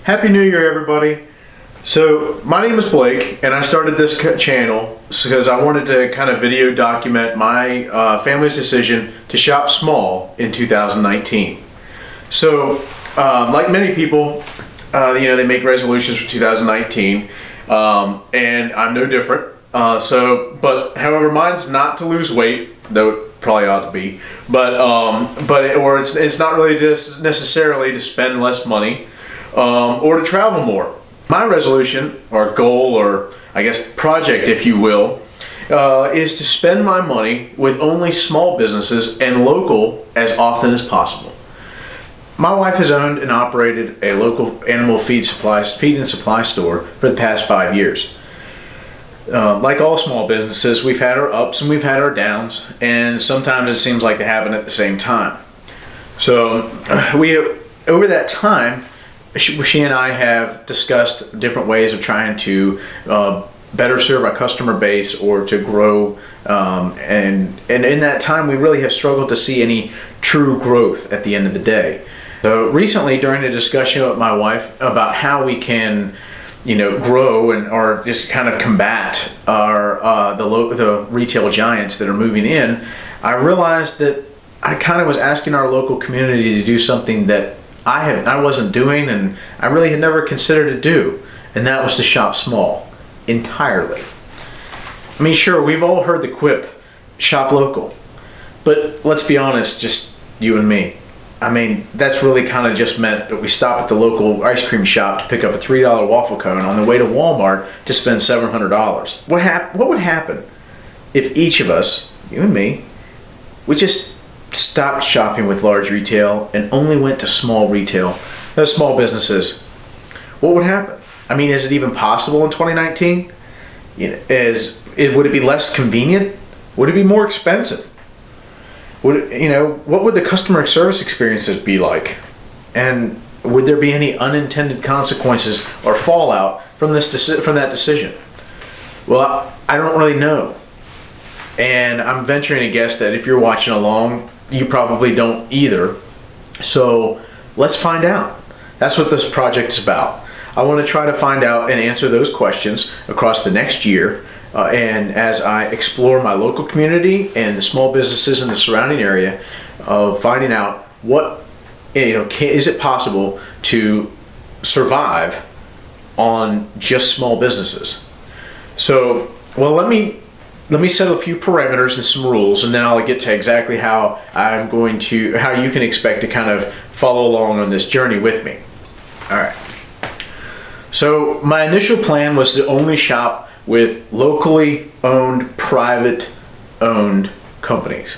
Happy New Year, everybody. So, my name is Blake, and I started this channel because I wanted to kind of video document my family's decision to shop small in 2019. So, like many people, they make resolutions for 2019, and I'm no different. But however, mine's not to lose weight, though it probably ought to be. It's not really just necessarily to spend less money. Or to travel more. My resolution, or goal, or I guess project, if you will, is to spend my money with only small businesses and local as often as possible. My wife has owned and operated a local animal feed and supply store for the past 5 years. Like all small businesses, we've had our ups and we've had our downs, and sometimes it seems like they happen at the same time. So over that time, she and I have discussed different ways of trying to better serve our customer base or to grow, and in that time we really have struggled to see any true growth at the end of the day. So recently, during a discussion with my wife about how we can grow or just kind of combat the retail giants that are moving in, I realized that I kind of was asking our local community to do something that I wasn't doing, and I really had never considered to do, and that was to shop small entirely. I mean, sure, we've all heard the quip, shop local, but let's be honest, just you and me. I mean, that's really kind of just meant that we stop at the local ice cream shop to pick up a $3 waffle cone on the way to Walmart to spend $700. What would happen if each of us, you and me, we just stopped shopping with large retail and only went to small businesses? What would happen? I mean, is it even possible in 2019? Would it be less convenient? Would it be more expensive? What would the customer service experiences be like? And would there be any unintended consequences or fallout from that decision? Well, I don't really know. And I'm venturing to guess that if you're watching along, you probably don't either. So let's find out. That's what this project is about. I want to try to find out and answer those questions across the next year. And as I explore my local community and the small businesses in the surrounding area, of finding out is it possible to survive on just small businesses? So, well, let me set a few parameters and some rules, and then I'll get to exactly how you can expect to kind of follow along on this journey with me. All right. So my initial plan was to only shop with locally owned, private owned companies.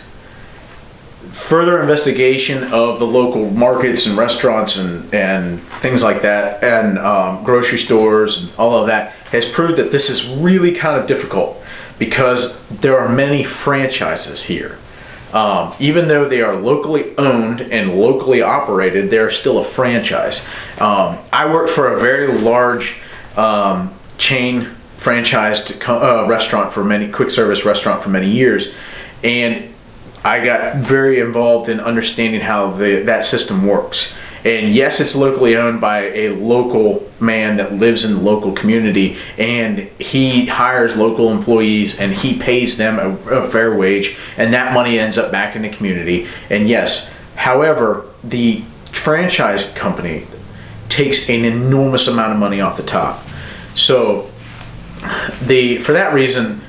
Further investigation of the local markets and restaurants and things like that, and grocery stores and all of that, has proved that this is really kind of difficult, because there are many franchises here. Even though they are locally owned and locally operated, they're still a franchise. I worked for a very large chain franchised quick service restaurant for many years, and I got very involved in understanding how that system works. And yes, it's locally owned by a local man that lives in the local community, and he hires local employees and he pays them a fair wage, and that money ends up back in the community. And yes, however, the franchise company takes an enormous amount of money off the top. So for that reason,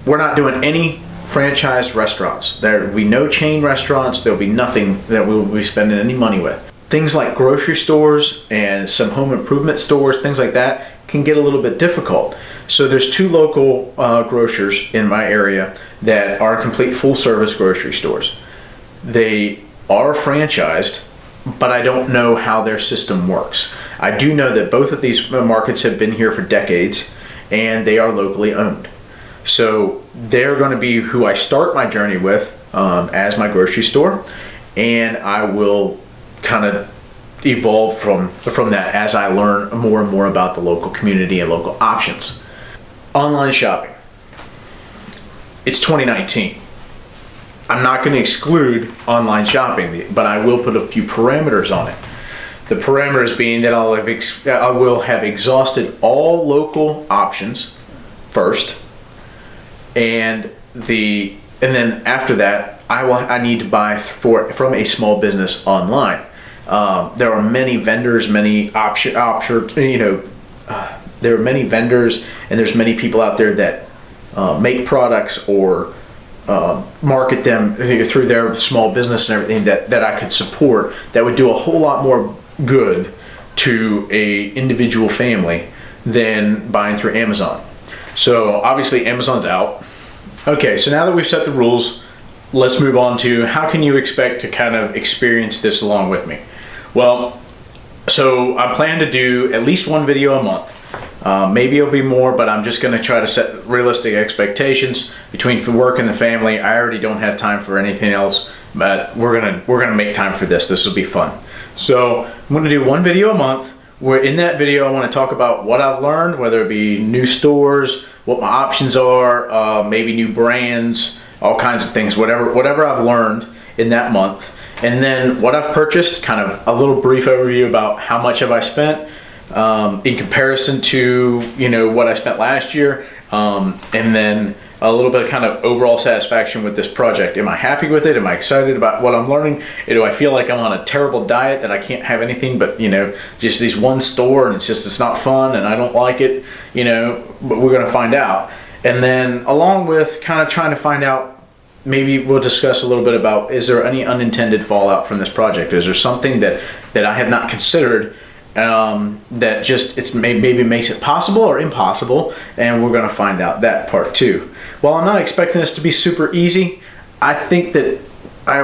we're not doing any franchised restaurants. There will be no chain restaurants. There will be nothing that we will be spending any money with. Things like grocery stores and some home improvement stores, things like that, can get a little bit difficult. So there's two local grocers in my area that are complete full-service grocery stores. They are franchised, but I don't know how their system works. I do know that both of these markets have been here for decades, and they are locally owned. So they're going to be who I start my journey with as my grocery store, and I will kind of evolve from that as I learn more and more about the local community and local options. Online shopping. It's 2019. I'm not going to exclude online shopping, but I will put a few parameters on it. The parameters being that I will have exhausted all local options first, and then after that, I need to buy from a small business online. There are many vendors, many there are many vendors, and there's many people out there that make products or market them through their small business and everything that I could support, that would do a whole lot more good to a individual family than buying through Amazon. So obviously Amazon's out. Okay, so now that we've set the rules, let's move on to how can you expect to kind of experience this along with me. Well, so I plan to do at least one video a month. Maybe it'll be more, but I'm just going to try to set realistic expectations between work and the family. I already don't have time for anything else, but we're gonna make time for this. This will be fun. So I'm going to do one video a month, where in that video I want to talk about what I've learned, whether it be new stores, what my options are, maybe new brands, all kinds of things, whatever I've learned in that month. And then what I've purchased, kind of a little brief overview about how much have I spent in comparison to what I spent last year, and then a little bit of kind of overall satisfaction with this project. Am I happy with it? Am I excited about what I'm learning? Do I feel like I'm on a terrible diet that I can't have anything but just this one store, and it's not fun and I don't like it, but we're going to find out. And then along with kind of trying to find out, maybe we'll discuss a little bit about, is there any unintended fallout from this project? Is there something that I have not considered that just maybe makes it possible or impossible? And we're going to find out that part too. While I'm not expecting this to be super easy, I think that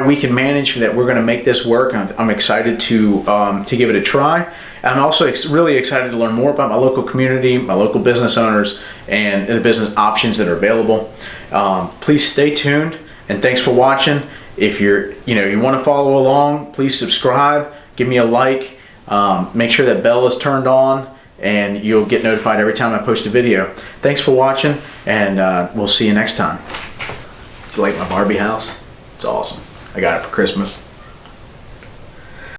we can manage, that we're going to make this work. I'm excited to give it a try. I'm also really excited to learn more about my local community, my local business owners, and the business options that are available. Please stay tuned, and thanks for watching. If you want to follow along, please subscribe, give me a like, make sure that bell is turned on, and you'll get notified every time I post a video. Thanks for watching, and we'll see you next time. Do you like my Barbie house? It's awesome. I got it for Christmas.